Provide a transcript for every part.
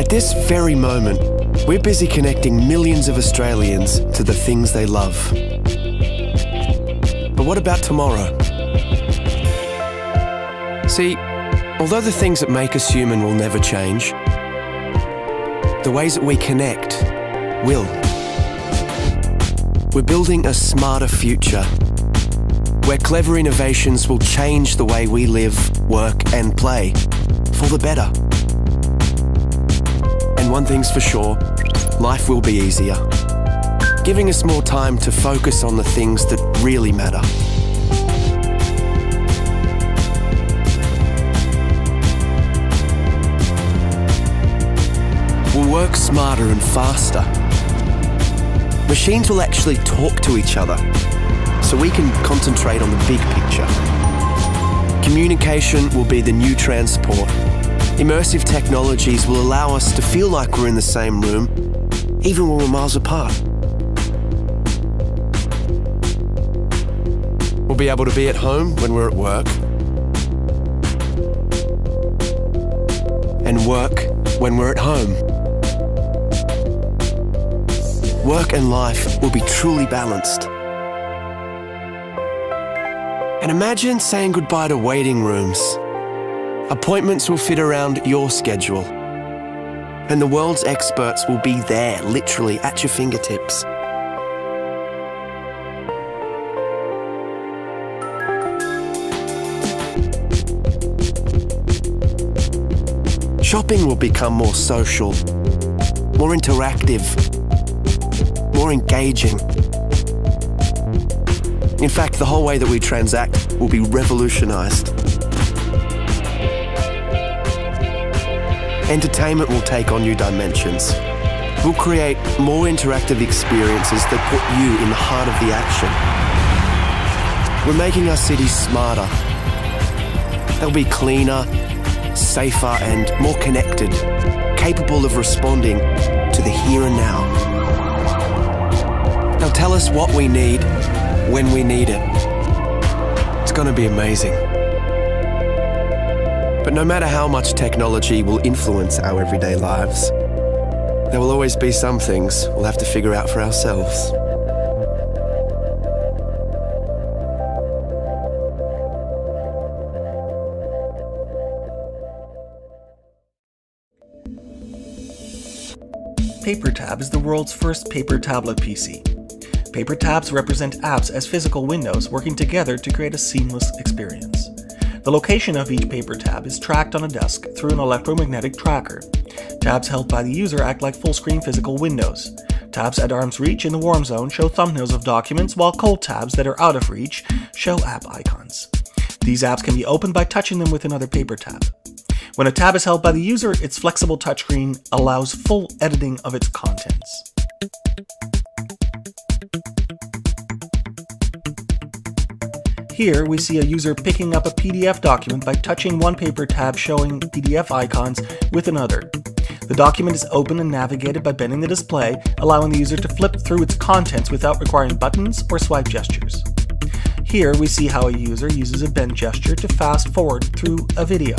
At this very moment, we're busy connecting millions of Australians to the things they love. But what about tomorrow? See, although the things that make us human will never change, the ways that we connect will. We're building a smarter future, where clever innovations will change the way we live, work and play, for the better. And one thing's for sure, life will be easier, giving us more time to focus on the things that really matter. We'll work smarter and faster. Machines will actually talk to each other, so we can concentrate on the big picture. Communication will be the new transport. Immersive technologies will allow us to feel like we're in the same room, even when we're miles apart. We'll be able to be at home when we're at work, and work when we're at home. Work and life will be truly balanced. And imagine saying goodbye to waiting rooms. Appointments will fit around your schedule. And the world's experts will be there, literally at your fingertips. Shopping will become more social, more interactive, more engaging. In fact, the whole way that we transact will be revolutionized. Entertainment will take on new dimensions. We'll create more interactive experiences that put you in the heart of the action. We're making our cities smarter. They'll be cleaner, safer, and more connected, capable of responding to the here and now. They'll tell us what we need when we need it. It's going to be amazing. But no matter how much technology will influence our everyday lives, there will always be some things we'll have to figure out for ourselves. PaperTab is the world's first paper tablet PC. Paper tabs represent apps as physical windows working together to create a seamless experience. The location of each paper tab is tracked on a desk through an electromagnetic tracker. Tabs held by the user act like full-screen physical windows. Tabs at arm's reach in the warm zone show thumbnails of documents, while cold tabs that are out of reach show app icons. These apps can be opened by touching them with another paper tab. When a tab is held by the user, its flexible touchscreen allows full editing of its contents. Here we see a user picking up a PDF document by touching one paper tab showing PDF icons with another. The document is opened and navigated by bending the display, allowing the user to flip through its contents without requiring buttons or swipe gestures. Here we see how a user uses a bend gesture to fast forward through a video.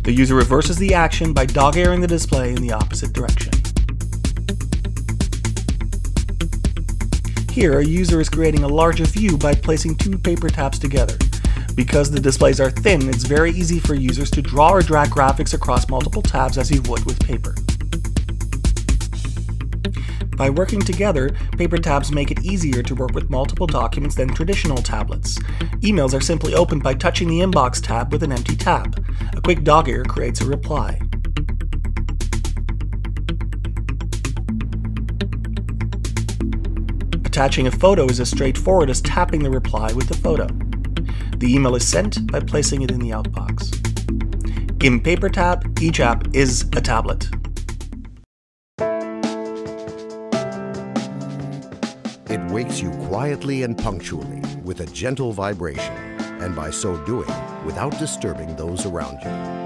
The user reverses the action by dog-earing the display in the opposite direction. Here, a user is creating a larger view by placing two paper tabs together. Because the displays are thin, it's very easy for users to draw or drag graphics across multiple tabs as you would with paper. By working together, paper tabs make it easier to work with multiple documents than traditional tablets. Emails are simply opened by touching the inbox tab with an empty tab. A quick dog ear creates a reply. Attaching a photo is as straightforward as tapping the reply with the photo. The email is sent by placing it in the outbox. In PaperTab, each app is a tablet. It wakes you quietly and punctually with a gentle vibration, and by so doing, without disturbing those around you.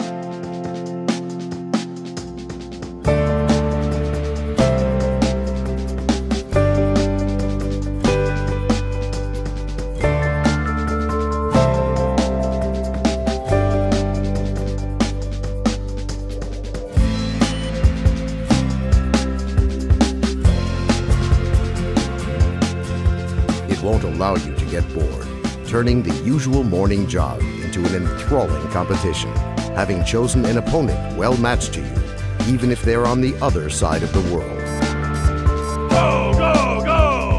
It won't allow you to get bored, turning the usual morning jog into an enthralling competition, having chosen an opponent well matched to you, even if they're on the other side of the world. Go, go, go!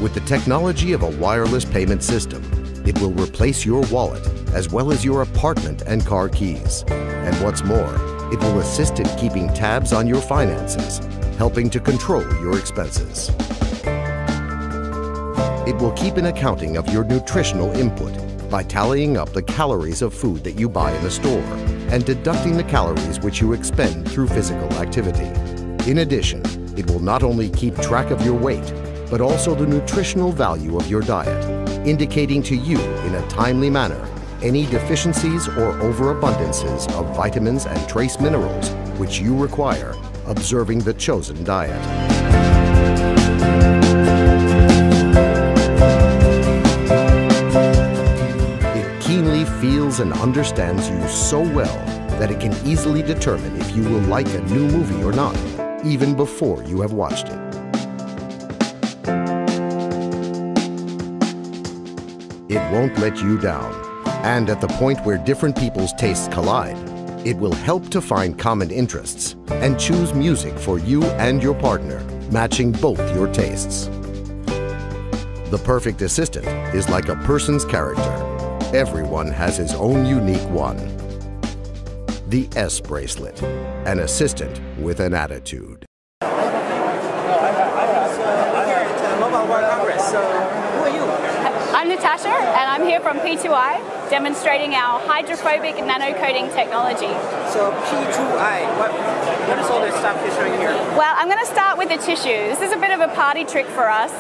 With the technology of a wireless payment system, it will replace your wallet as well as your apartment and car keys. And what's more, it will assist in keeping tabs on your finances, helping to control your expenses. It will keep an accounting of your nutritional input by tallying up the calories of food that you buy in the store and deducting the calories which you expend through physical activity. In addition, it will not only keep track of your weight, but also the nutritional value of your diet, indicating to you in a timely manner any deficiencies or overabundances of vitamins and trace minerals which you require, observing the chosen diet. It keenly feels and understands you so well that it can easily determine if you will like a new movie or not, even before you have watched it. It won't let you down. And at the point where different people's tastes collide, it will help to find common interests and choose music for you and your partner, matching both your tastes. The perfect assistant is like a person's character. Everyone has his own unique one. The S bracelet, an assistant with an attitude. I'm Natasha, and I'm here from P2I, demonstrating our hydrophobic nanocoating technology. So P2I, what is all this stuff you're showing here? Well, I'm going to start with the tissue. This is a bit of a party trick for us.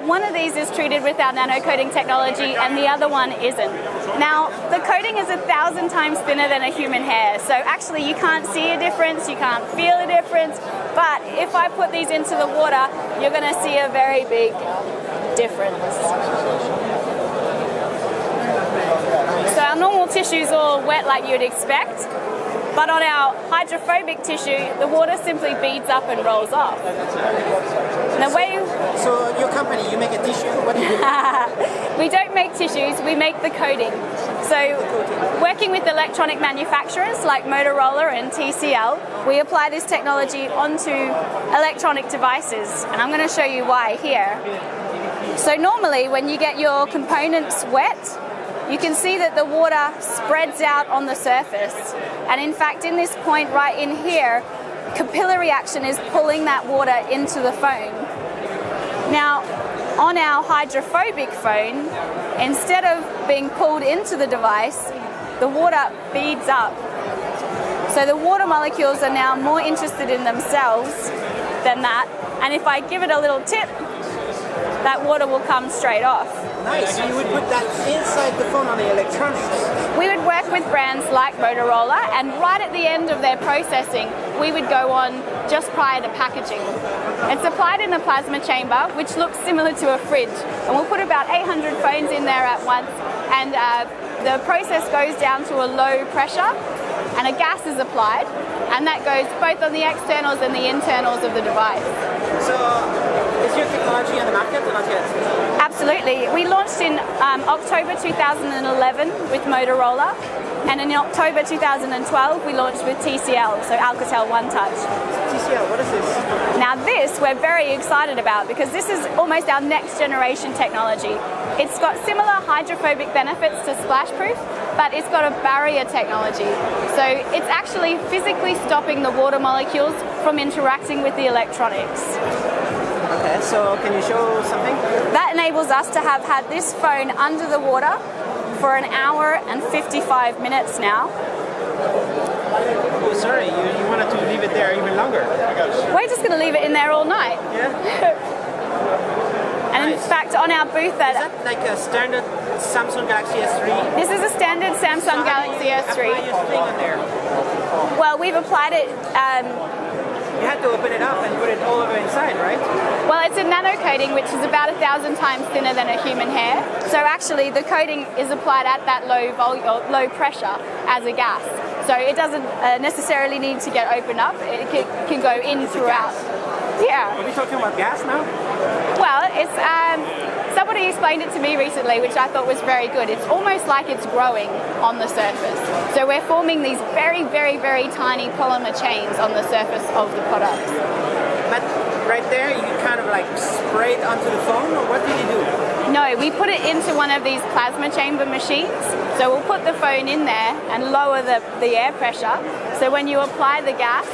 One of these is treated with our nanocoating technology, and the other one isn't. Now, the coating is 1,000 times thinner than a human hair, so actually you can't see a difference, you can't feel a difference, but if I put these into the water, you're going to see a very big difference. So our normal tissue is all wet like you'd expect, but on our hydrophobic tissue, the water simply beads up and rolls off. And the way So your company, you make a tissue? What do you do? we don't make tissues, we make the coating. So working with electronic manufacturers like Motorola and TCL, we apply this technology onto electronic devices, and I'm going to show you why here. So normally when you get your components wet, you can see that the water spreads out on the surface. And in fact, in this point right in here, capillary action is pulling that water into the phone. Now, on our hydrophobic phone, instead of being pulled into the device, the water beads up. So the water molecules are now more interested in themselves than that. And if I give it a little tip, that water will come straight off. Nice, so you would put that inside the phone on the electronics. We would work with brands like Motorola, and right at the end of their processing, we would go on just prior to packaging. It's applied in a plasma chamber, which looks similar to a fridge. And we'll put about 800 phones in there at once, and the process goes down to a low pressure, and a gas is applied, and that goes both on the externals and the internals of the device. So is your technology on the market or not yet? Absolutely. We launched in October 2011 with Motorola, and in October 2012 we launched with TCL, so Alcatel One Touch. TCL, what is this? Now this we're very excited about because this is almost our next generation technology. It's got similar hydrophobic benefits to splashproof, but it's got a barrier technology. So it's actually physically stopping the water molecules from interacting with the electronics. Okay, so can you show something? That enables us to have had this phone under the water for 1 hour and 55 minutes now. Oh, sorry, you wanted to leave it there even longer. We're just going to leave it in there all night. Yeah? And in fact, on our booth Is that like a standard Samsung Galaxy S3? this is a standard Samsung Galaxy Apply S3. your thing on there. Well, we've applied it You had to open it up and put it all over inside, right? Well, it's a nano coating, which is about 1,000 times thinner than a human hair. So actually, the coating is applied at that low pressure as a gas. So it doesn't necessarily need to get opened up. It can go in throughout. Yeah. Are we talking about gas now? Well, it's somebody explained it to me recently, which I thought was very good. It's almost like it's growing on the surface. So we're forming these very, very, very tiny polymer chains on the surface of the product. But right there, you kind of like spray it onto the phone, or what do you do? No, we put it into one of these plasma chamber machines. So we'll put the phone in there and lower the air pressure. So when you apply the gas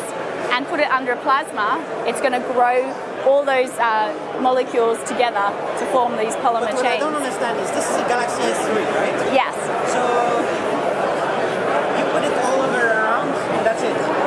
and put it under plasma, it's going to grow all those molecules together to form these polymer chains. What I don't understand is this is a Galaxy S3, right? Yes. So you put it all over around and that's it?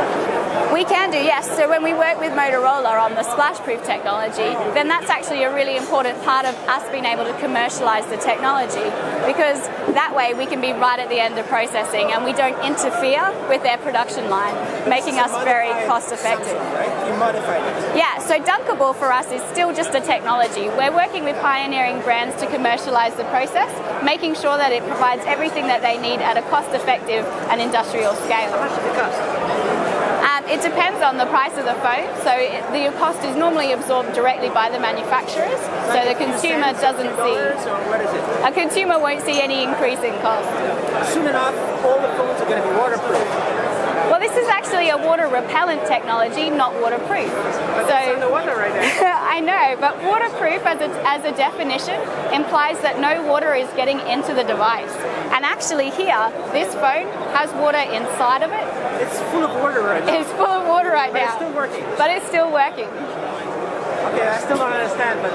We can do, yes. So when we work with Motorola on the splash-proof technology, then that's actually a really important part of us being able to commercialize the technology, because that way we can be right at the end of processing and we don't interfere with their production line, making us very cost-effective. Right? You modified it. Yeah, so Dunkable for us is still just a technology. We're working with pioneering brands to commercialize the process, making sure that it provides everything that they need at a cost-effective and industrial scale. How much does it cost? It depends on the price of the phone. So the cost is normally absorbed directly by the manufacturers, so the consumer doesn't see. Or what is it? A consumer won't see any increase in cost. Soon enough, all the phones are going to be waterproof. Well, this is actually a water repellent technology, not waterproof. But it's underwater right now. I know, but waterproof as a definition implies that no water is getting into the device. And actually here, this phone has water inside of it. It's full of water right now. It's full of water right now. But it's still working. But it's still working. Okay, I still don't understand, but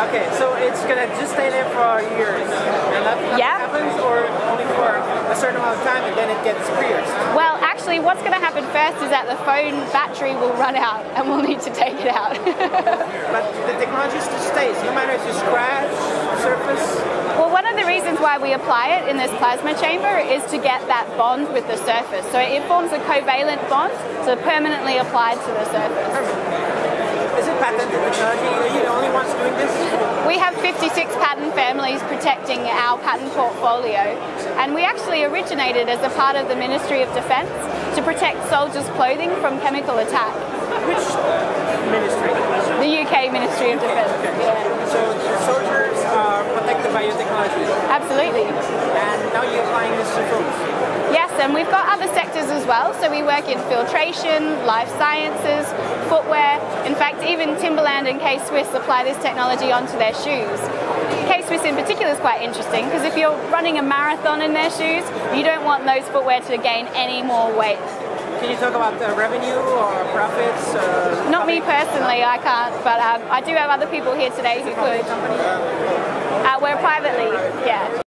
okay, so it's gonna just stay there for years, and nothing happens, or only for a certain amount of time, and then it gets pierced. Well, actually, what's going to happen first is that the phone battery will run out, and we'll need to take it out. But the technology still stays, no matter if you scratch the surface. Well, one of the reasons why we apply it in this plasma chamber is to get that bond with the surface. So it forms a covalent bond, so permanently applied to the surface. Is it patented technology? Are you the only ones doing this? We have 56 patent families protecting our patent portfolio, and we actually originated as a part of the Ministry of Defence to protect soldiers' clothing from chemical attack. Which ministry? The UK Ministry of Defence. Okay. Yeah. So the soldiers are protected by your technology? Absolutely. And now you're applying this to phones? Yes, and we've got other sectors as well. So we work in filtration, life sciences, footwear. In fact, even Timberland and K-Swiss apply this technology onto their shoes. K-Swiss in particular is quite interesting because if you're running a marathon in their shoes, you don't want those footwear to gain any more weight. Can you talk about revenue or profits? Not me personally, I can't, but I do have other people here today who could. We're privately, yeah.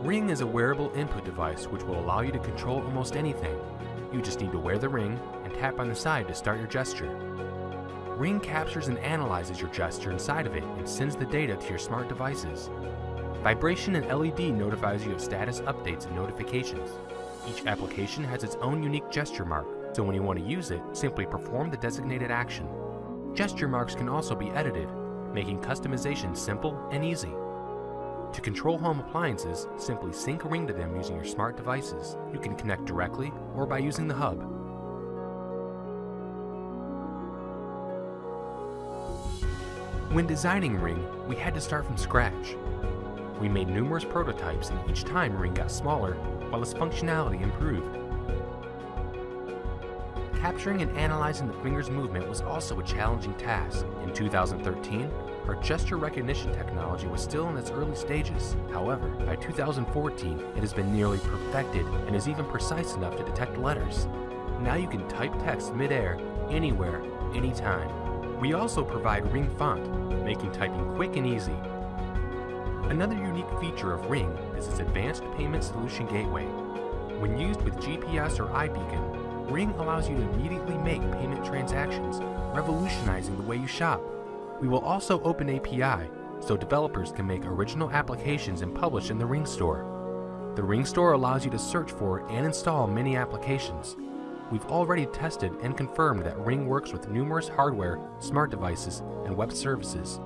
Ring is a wearable input device which will allow you to control almost anything. You just need to wear the ring and tap on the side to start your gesture. Ring captures and analyzes your gesture inside of it and sends the data to your smart devices. Vibration and LED notifies you of status updates and notifications. Each application has its own unique gesture mark, so when you want to use it, simply perform the designated action. Gesture marks can also be edited, making customization simple and easy. To control home appliances, simply sync a ring to them using your smart devices. You can connect directly or by using the hub. When designing Ring, we had to start from scratch. We made numerous prototypes, and each time Ring got smaller, while its functionality improved. Capturing and analyzing the finger's movement was also a challenging task. In 2013, our gesture recognition technology was still in its early stages. However, by 2014, it has been nearly perfected and is even precise enough to detect letters. Now you can type text mid-air, anywhere, anytime. We also provide Ring Font, making typing quick and easy. Another unique feature of Ring is its advanced payment solution gateway. When used with GPS or iBeacon, Ring allows you to immediately make payment transactions, revolutionizing the way you shop. We will also open API, so developers can make original applications and publish in the Ring Store. The Ring Store allows you to search for and install many applications. We've already tested and confirmed that Ring works with numerous hardware, smart devices, and web services.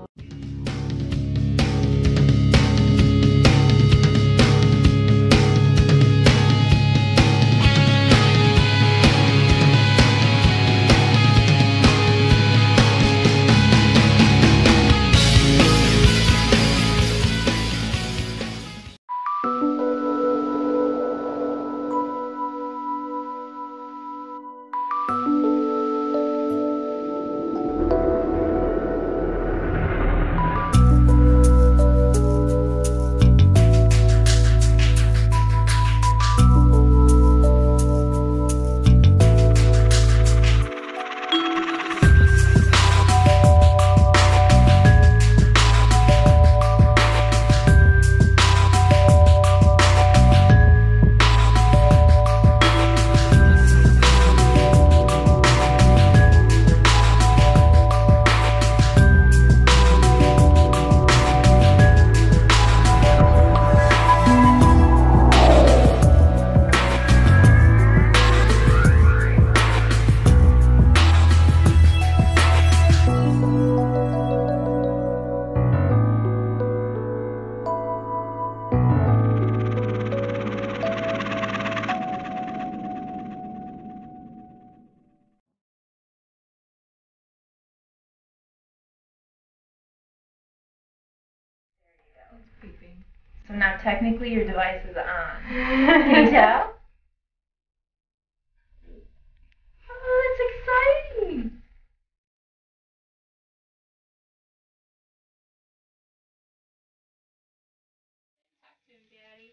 So now technically your device is on. Can you tell? Oh, that's exciting!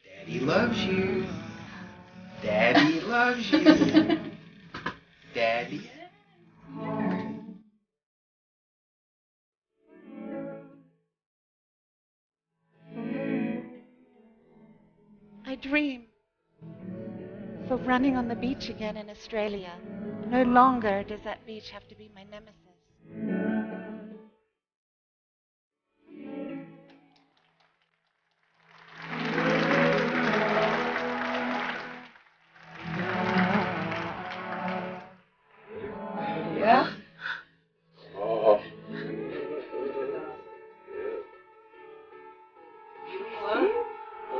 Daddy loves you. Daddy loves you. Daddy. I dream of running on the beach again in Australia. No longer does that beach have to be my nemesis. Yeah? Oh.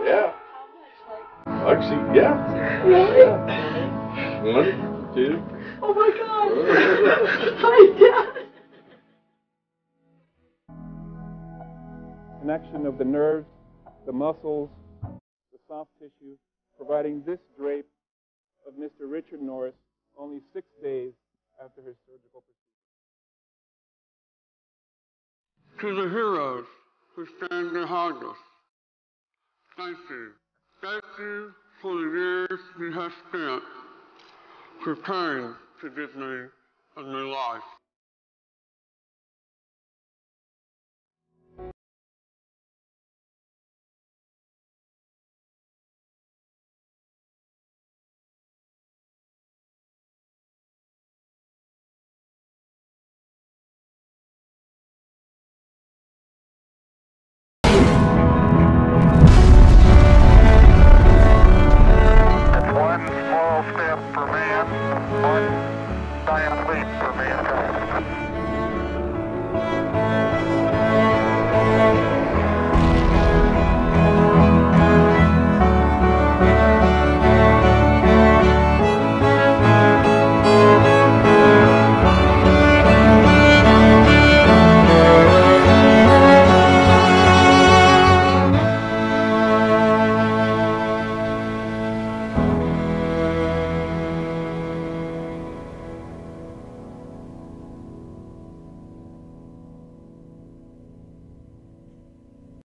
Yeah. Actually, yeah. Really? Yeah. 1, 2. Oh my God! Hi, Dad! Connection of the nerves, the muscles, the soft tissue, providing this drape of Mr. Richard Norris only 6 days after his surgical procedure. To the heroes who stand behind us, thank you. Thank you for the years you have spent preparing to give me a new life.